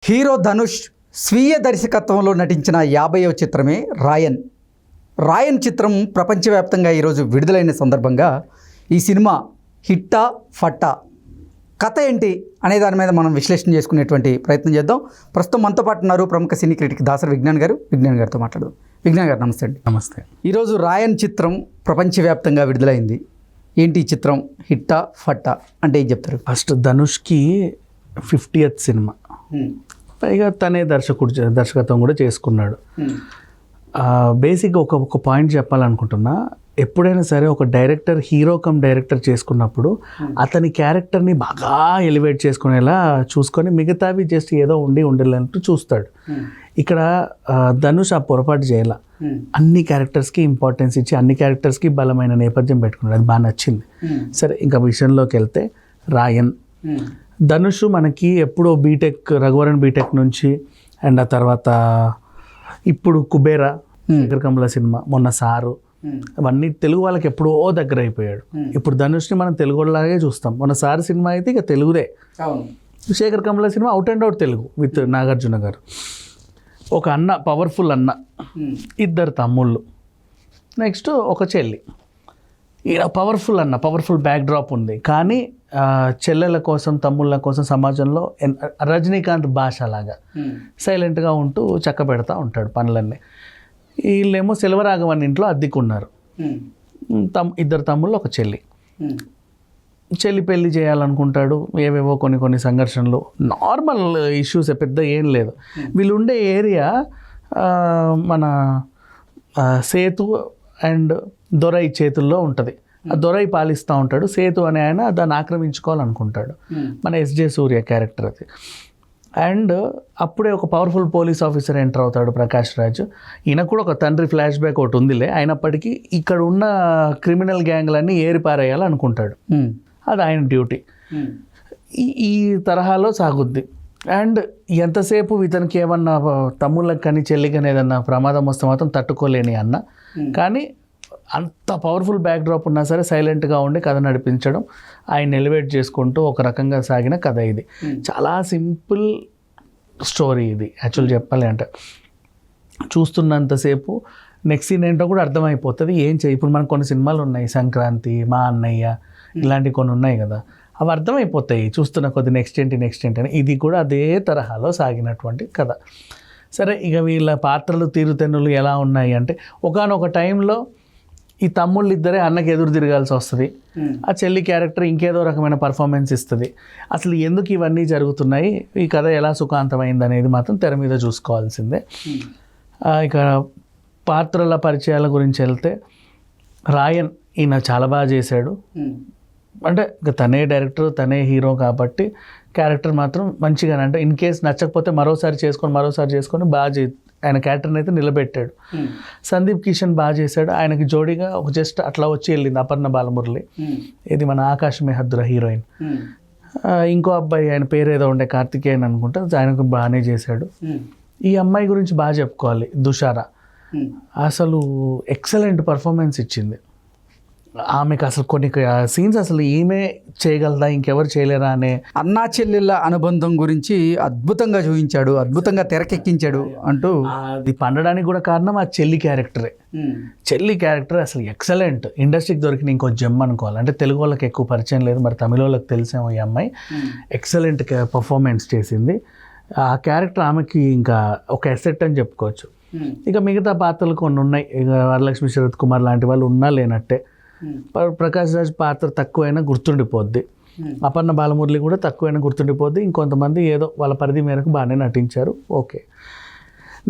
Hero Dhanush స్వీయ దర్శకత్వంలో నటించిన 50వ చిత్రమే రాయన్. రాయన్ చిత్రం ప్రపంచవ్యాప్తంగా ఈరోజు విడుదలైన సందర్భంగా ఈ సినిమా హిట్టా ఫట్టా, కథ ఏంటి అనే దాని మీద మనం విశ్లేషణ చేసుకునేటువంటి ప్రయత్నం చేద్దాం. ప్రస్తుతం మనతో పాటు ఉన్నారు ప్రముఖ సినీ క్రిటిక్ దాసరి విజ్ఞాన్ గారు. విజ్ఞాన్ గారితో మాట్లాడదాం. విజ్ఞాన్ గారు నమస్తే అండి. నమస్తే. ఈరోజు రాయన్ చిత్రం ప్రపంచవ్యాప్తంగా విడుదలైంది. ఏంటి ఈ చిత్రం హిట్టా ఫట్టా అంటే ఏం చెప్తారు? ఫస్ట్ ధనుష్కి 50th సినిమా, పైగా తనే దర్శకత్వం కూడా చేసుకున్నాడు. బేసిక్గా ఒక పాయింట్ చెప్పాలనుకుంటున్నా, ఎప్పుడైనా సరే ఒక డైరెక్టర్ హీరో కమ్ డైరెక్టర్ చేసుకున్నప్పుడు అతని క్యారెక్టర్ని బాగా ఎలివేట్ చేసుకునేలా చూసుకొని మిగతావి జస్ట్ ఏదో ఉండలేనట్టు చూస్తాడు. ఇక్కడ ధనుష్ ఆ పొరపాటు చేయాల, అన్ని క్యారెక్టర్స్కి ఇంపార్టెన్స్ ఇచ్చి అన్ని క్యారెక్టర్స్కి బలమైన నేపథ్యం పెట్టుకున్నాడు. అది బాగా నచ్చింది. సరే, ఇంకా విషయంలోకి వెళ్తే రాయన్. ధనుష్ మనకి ఎప్పుడో బీటెక్, రఘువరన్ బీటెక్ నుంచి, అండ్ ఆ తర్వాత ఇప్పుడు కుబేరా, శేఖర్ కమల సినిమా, మొన్న సారు, అవన్నీ తెలుగు వాళ్ళకి ఎప్పుడో దగ్గర అయిపోయాడు. ఇప్పుడు ధనుష్ని మనం తెలుగు వాళ్ళలాగే చూస్తాం. మొన్న సారు సినిమా అయితే ఇక తెలుగుదే. Sekhar Kammula cinema out and out Telugu with Nagarjuna గారు. ఒక అన్న, పవర్ఫుల్ అన్న, ఇద్దరు తమ్ముళ్ళు, నెక్స్ట్ ఒక చెల్లి. ఈడ పవర్ఫుల్ అన్న, పవర్ఫుల్ బ్యాక్ డ్రాప్ ఉంది. కానీ చెల్లెల కోసం, తమ్ముళ్ళ కోసం సమాజంలో రజనీకాంత్ భాష లాగా సైలెంట్గా ఉంటూ చక్క పెడతా ఉంటాడు పనులన్నీ. వీళ్ళేమో సెల్వరాఘవన్ ఇంట్లో అద్దెకున్నారు. ఇద్దరు తమ్ముళ్ళు, ఒక చెల్లి. చెల్లి పెళ్లి చేయాలనుకుంటాడు. ఏవేవో కొన్ని సంఘర్షణలు, నార్మల్ ఇష్యూస్, పెద్ద ఏం లేదు. వీళ్ళు ఉండే ఏరియా మన సేతు అండ్ దొరై చేతుల్లో ఉంటుంది. ఆ దొరై పాలిస్తూ ఉంటాడు. సేతు అనే ఆయన దాన్ని ఆక్రమించుకోవాలనుకుంటాడు. మన ఎస్జే సూర్య క్యారెక్టర్ అది. అండ్ అప్పుడే ఒక పవర్ఫుల్ పోలీస్ ఆఫీసర్ ఎంటర్ అవుతాడు, ప్రకాష్ రాజ్. ఈయన కూడా ఒక తండ్రి ఫ్లాష్ బ్యాక్ ఒకటి ఉందిలే. అయినప్పటికీ ఇక్కడ ఉన్న క్రిమినల్ గ్యాంగ్లన్నీ ఏరిపారేయాలనుకుంటాడు. అది ఆయన డ్యూటీ. ఈ తరహాలో సాగుద్ది. అండ్ ఎంతసేపు ఇతనికి ఏమన్నా తమ్ముళ్ళకి కానీ చెల్లికి కానీ ఏదన్నా ప్రమాదం వస్తే మాత్రం తట్టుకోలేని అన్న. కానీ అంత పవర్ఫుల్ బ్యాక్ డ్రాప్ ఉన్నా సరే సైలెంట్గా ఉండి కథ నడిపించడం, ఆయన ఎలివేట్ చేసుకుంటూ ఒక రకంగా సాగిన కథ ఇది. చాలా సింపుల్ స్టోరీ ఇది. యాక్చువల్ చెప్పాలి అంటే చూస్తున్నంతసేపు నెక్స్ట్ సీన్ ఏంటో కూడా అర్థమైపోతుంది. ఇప్పుడు మనకు కొన్ని సినిమాలు ఉన్నాయి, సంక్రాంతి, మా అన్నయ్య, ఇలాంటివి కొన్ని ఉన్నాయి కదా, అవి అర్థమైపోతాయి చూస్తున్న కొద్ది నెక్స్ట్ ఏంటి అని. ఇది కూడా అదే తరహాలో సాగినటువంటి కథ. సరే, ఇక వీళ్ళ పాత్రలు, తీరుతెన్నులు ఎలా ఉన్నాయి అంటే, ఒకానొక టైంలో ఈ తమ్ముళ్ళు ఇద్దరే అన్నకి ఎదురు తిరగాల్సి వస్తుంది. ఆ చెల్లి క్యారెక్టర్ ఇంకేదో రకమైన పర్ఫార్మెన్స్ ఇస్తుంది. అసలు ఎందుకు ఇవన్నీ జరుగుతున్నాయి, ఈ కథ ఎలా సుఖాంతమైంది అనేది మాత్రం తెర మీద చూసుకోవాల్సిందే. ఇక పాత్రల పరిచయాల గురించి వెళ్తే, రాయన్ ఈయన చాలా బాగా చేశాడు. అంటే తనే డైరెక్టర్, తనే హీరో కాబట్టి క్యారెక్టర్ మాత్రం మంచిగానే, అంటే ఇన్ కేస్ నచ్చకపోతే మరోసారి చేసుకొని బాగా ఆయన క్యారెక్టర్ని అయితే నిలబెట్టాడు. సందీప్ కిషన్ బాగా చేశాడు. ఆయనకి జోడీగా ఒక జస్ట్ అట్లా వచ్చి వెళ్ళింది అపర్ణ బాలమురళి, ఇది మన ఆకాశ్ మెహద్దుర హీరోయిన్. ఇంకో అబ్బాయి, ఆయన పేరు ఏదో ఉండే, కార్తికేయన్ అనుకుంటా, ఆయనకు బాగానే చేశాడు. ఈ అమ్మాయి గురించి బాగా చెప్పుకోవాలి, దుషారా. అసలు ఎక్సలెంట్ పర్ఫార్మెన్స్ ఇచ్చింది. ఆమెకు అసలు కొన్ని సీన్స్ అసలు ఈమె చేయగలదా, ఇంకెవరు చేయలేరా అనే అన్నా చెల్లెళ్ళ అనుబంధం గురించి అద్భుతంగా చూపించాడు, అద్భుతంగా తెరకెక్కించాడు అంటూ. అది పండడానికి కూడా కారణం ఆ చెల్లి క్యారెక్టరే. చెల్లి క్యారెక్టర్ అసలు ఎక్సలెంట్. ఇండస్ట్రీకి దొరికిన ఇంకో జెమ్ అనుకోవాలి. అంటే తెలుగు వాళ్ళకి ఎక్కువ పరిచయం లేదు, మరి తమిళ వాళ్ళకి తెలిసేమో. ఈ అమ్మాయి ఎక్సలెంట్ పర్ఫార్మెన్స్ చేసింది. ఆ క్యారెక్టర్ ఆమెకి ఇంకా ఒక ఎసెట్ అని చెప్పుకోవచ్చు. ఇక మిగతా పాత్రలు కొన్ని ఉన్నాయి. ఇక వరలక్ష్మి, శరత్ కుమార్ లాంటి వాళ్ళు ఉన్నా లేనట్టే. ప్రకాష్ రాజ్ పాత్ర తక్కువైనా గుర్తుండిపోద్ది. అపర్ణ బాలమురళి కూడా తక్కువైనా గుర్తుండిపోద్ది. ఇంకొంతమంది ఏదో వాళ్ళ పరిధి మేరకు బాగానే నటించారు. ఓకే,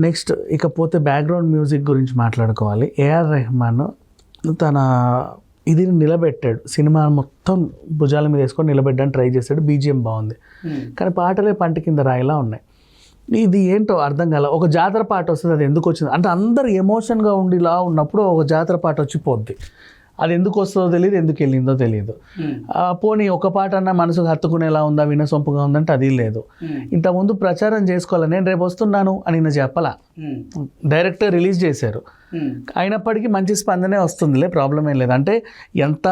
నెక్స్ట్ ఇకపోతే బ్యాక్గ్రౌండ్ మ్యూజిక్ గురించి మాట్లాడుకోవాలి. ఏఆర్ రెహమాన్ తన ఇది నిలబెట్టాడు. సినిమా మొత్తం భుజాల మీద వేసుకొని నిలబెట్టడానికి ట్రై చేశాడు. బీజిఎం బాగుంది, కానీ పాటలే పంట కింద రాయిలా ఉన్నాయి. ఇది ఏంటో అర్థం కాల. ఒక జాతర పాట వస్తుంది, అది ఎందుకు వచ్చింది అంటే అందరు ఎమోషన్గా ఉండిలా ఉన్నప్పుడు ఒక జాతర పాట వచ్చిపోద్ది. అది ఎందుకు వస్తుందో తెలియదు, ఎందుకు వెళ్ళిందో తెలియదు. పోనీ ఒక పాట అన్నా మనసుకు హత్తుకునేలా ఉందా, వినసొంపుగా ఉందంటే అది లేదు. ఇంతకుముందు ప్రచారం చేసుకోవాలి, నేను రేపు వస్తున్నాను అని నేను చెప్పాలా. డైరెక్టర్ రిలీజ్ చేశారు, అయినప్పటికీ మంచి స్పందనే వస్తుందిలే, ప్రాబ్లం ఏం లేదు. అంటే ఎంత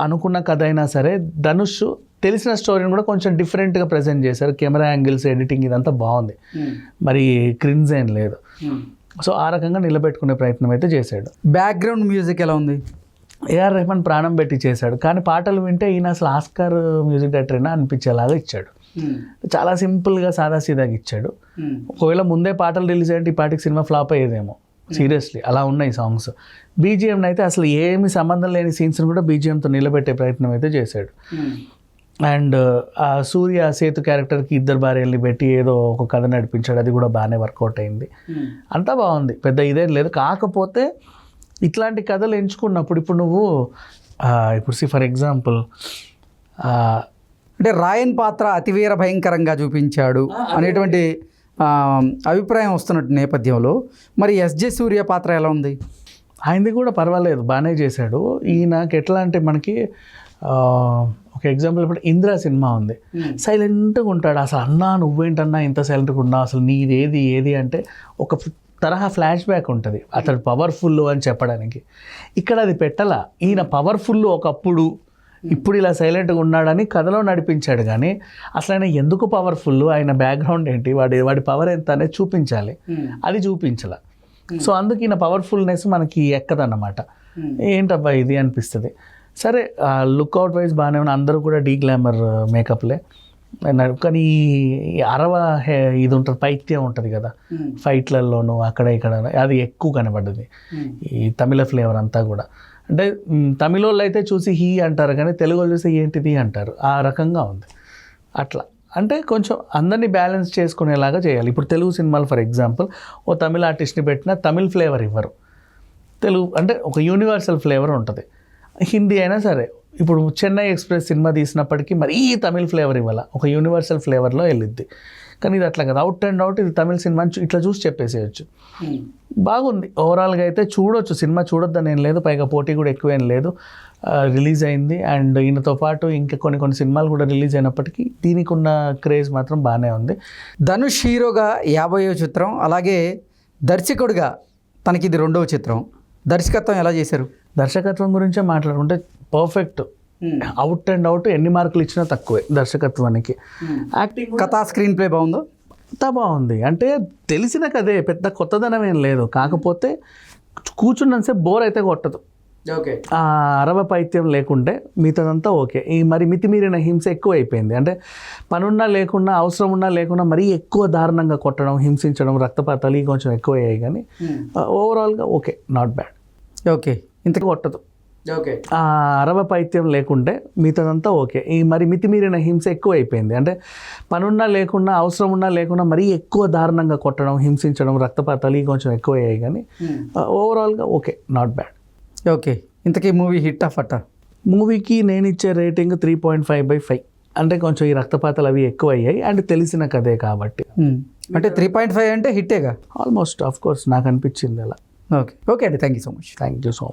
అనుకున్న కథ అయినా సరే ధనుష్ తెలిసిన స్టోరీని కూడా కొంచెం డిఫరెంట్గా ప్రజెంట్ చేశారు. కెమెరా యాంగిల్స్, ఎడిటింగ్ ఇదంతా బాగుంది, మరి క్రిన్స్ ఏం లేదు. సో ఆ రకంగా నిలబెట్టుకునే ప్రయత్నం అయితే చేశాడు. బ్యాక్గ్రౌండ్ మ్యూజిక్ ఎలా ఉంది? ఏఆర్ రెహమాన్ ప్రాణం పెట్టి చేశాడు, కానీ పాటలు వింటే ఈయన అసలు ఆస్కార్ మ్యూజిక్ డైరెక్టర్ అయినా అనిపించేలాగా ఇచ్చాడు. చాలా సింపుల్గా సాదాసీదాగా ఇచ్చాడు. ఒకవేళ ముందే పాటలు రిలీజ్ అయ్యి ఈ పాటికి సినిమా ఫ్లాప్ అయ్యేదేమో, సీరియస్లీ అలా ఉన్నాయి సాంగ్స్. బీజిఎం అయితే అసలు ఏమి సంబంధం లేని సీన్స్ని కూడా బీజిఎంతో నిలబెట్టే ప్రయత్నం అయితే చేశాడు. అండ్ ఆ సూర్య సేతు క్యారెక్టర్కి 2 భార్యల్ని పెట్టి ఏదో ఒక కథ నడిపించాడు, అది కూడా బాగానే వర్కౌట్ అయింది. అంతా బాగుంది, పెద్ద ఇదేం లేదు. కాకపోతే ఇట్లాంటి కథలు ఎంచుకున్నప్పుడు ఇప్పుడు నువ్వు ఇప్పుడు ఫర్ ఎగ్జాంపుల్ అంటే రాయన్ పాత్ర అతివీర భయంకరంగా చూపించాడు అనేటువంటి అభిప్రాయం వస్తున్నట్టు నేపథ్యంలో మరి ఎస్జే సూర్య పాత్ర ఎలా ఉంది? ఆయనది కూడా పర్వాలేదు, బాగానే చేశాడు. ఈయనకి ఎట్లా అంటే మనకి ఒక ఎగ్జాంపుల్ ఇప్పుడు ఇంద్ర సినిమా ఉంది, సైలెంట్గా ఉంటాడు. అసలు అన్నా నువ్వేంటన్నా ఇంత సైలెంట్గా ఉన్నావు, అసలు నీది ఏది అంటే ఒక తరహా ఫ్లాష్ బ్యాక్ ఉంటుంది అతడు పవర్ఫుల్ అని చెప్పడానికి. ఇక్కడ అది పెట్టాల, ఈయన పవర్ఫుల్ ఒకప్పుడు, ఇప్పుడు ఇలా సైలెంట్గా ఉన్నాడని కథలో నడిపించాడు. కానీ అసలు ఆయన ఎందుకు పవర్ఫుల్, ఆయన బ్యాక్గ్రౌండ్ ఏంటి, వాడి పవర్ ఎంత అనేది చూపించాలి, అది చూపించాల. సో అందుకు ఈయన పవర్ఫుల్నెస్ మనకి ఎక్కదన్నమాట. ఏంటబ్బా ఇది అనిపిస్తుంది. సరే లుక్అవుట్ వైజ్ బాగానే ఉన్న, అందరూ కూడా డీ గ్లామర్ మేకప్లే. కానీ ఈ ఇది ఉంటుంది, పైత్యం ఉంటుంది కదా ఫైట్లలోనూ అక్కడ ఇక్కడ, అది ఎక్కువ కనబడ్డది ఈ తమిళ ఫ్లేవర్ అంతా కూడా. అంటే తమిళ వాళ్ళు అయితే చూసి హీ అంటారు, కానీ తెలుగు వాళ్ళు చూసి ఏంటిది అంటారు, ఆ రకంగా ఉంది. అట్లా అంటే కొంచెం అందరినీ బ్యాలెన్స్ చేసుకునేలాగా చేయాలి. ఇప్పుడు తెలుగు సినిమాలు ఫర్ ఎగ్జాంపుల్ ఓ తమిళ ఆర్టిస్ట్ని పెట్టినా తమిళ్ ఫ్లేవర్ ఇవ్వరు, తెలుగు అంటే ఒక యూనివర్సల్ ఫ్లేవర్ ఉంటుంది. హిందీ అయినా సరే, ఇప్పుడు చెన్నై ఎక్స్ప్రెస్ సినిమా తీసినప్పటికీ మరీ తమిళ్ ఫ్లేవర్ ఇవ్వాల, ఒక యూనివర్సల్ ఫ్లేవర్లో వెళ్ళిద్ది. కానీ ఇది అట్లా కదా, అవుట్ అండ్ అవుట్ ఇది తమిళ సినిమా ఇట్లా చూసి చెప్పేసేయచ్చు. బాగుంది ఓవరాల్గా అయితే, చూడొచ్చు, సినిమా చూడొద్దని ఏం లేదు. పైగా పోటీ కూడా ఎక్కువేం లేదు, రిలీజ్ అయింది. అండ్ ఈయనతో పాటు ఇంకా కొన్ని సినిమాలు కూడా రిలీజ్ అయినప్పటికీ దీనికి ఉన్న క్రేజ్ మాత్రం బాగానే ఉంది. ధనుష్ హీరోగా 50వ చిత్రం, అలాగే దర్శకుడిగా తనకి ఇది 2వ చిత్రం. దర్శకత్వం ఎలా చేశారు? దర్శకత్వం గురించే మాట్లాడుకుంటే పర్ఫెక్ట్, అవుట్ అండ్ అవుట్, ఎన్ని మార్కులు ఇచ్చినా తక్కువే దర్శకత్వానికి. యాక్టింగ్, కథా, స్క్రీన్ ప్లే బాగుందో? అంతా బాగుంది. అంటే తెలిసిన కదే, పెద్ద కొత్తదనం ఏం లేదు. కాకపోతే కూర్చున్నంతసేపు బోర్ అయితే కొట్టదు. ఓకే, ఆ అరవ పైత్యం లేకుంటే మిగతాదంతా ఓకే. ఈ మరి మితిమీరిన హింస ఎక్కువ అయిపోయింది. అంటే పనున్నా లేకున్నా, అవసరం ఉన్నా లేకున్నా మరీ ఎక్కువ దారుణంగా కొట్టడం, హింసించడం, రక్తపాతాలు ఇవి కొంచెం ఎక్కువ అయ్యాయి. కానీ ఓవరాల్గా ఓకే, నాట్ బ్యాడ్. ఓకే, ఇంత కొట్టదు. ఓకే, ఆ అరవ పైత్యం లేకుంటే మిగతాదంతా ఓకే. ఈ మరి మితిమీరిన హింస ఎక్కువ అయిపోయింది. అంటే పనున్నా లేకున్నా, అవసరం ఉన్నా లేకున్నా మరీ ఎక్కువ దారుణంగా కొట్టడం, హింసించడం, రక్తపాతాలు ఇవి కొంచెం ఎక్కువ అయ్యాయి. కానీ ఓవరాల్గా ఓకే, నాట్ బ్యాడ్. ఓకే, ఇంతకీ మూవీ హిట్టా ఫట్టా? మూవీకి నేను ఇచ్చే రేటింగ్ 3.5/5. అంటే కొంచెం ఈ రక్తపాతాలు అవి ఎక్కువ అయ్యాయి అండ్ తెలిసిన కథే కాబట్టి. అంటే 3.5 అంటే హిట్టేగా ఆల్మోస్ట్, ఆఫ్ కోర్స్ నాకు అనిపించింది అలా. ఓకే అండి, thank you so much. Thank you so much.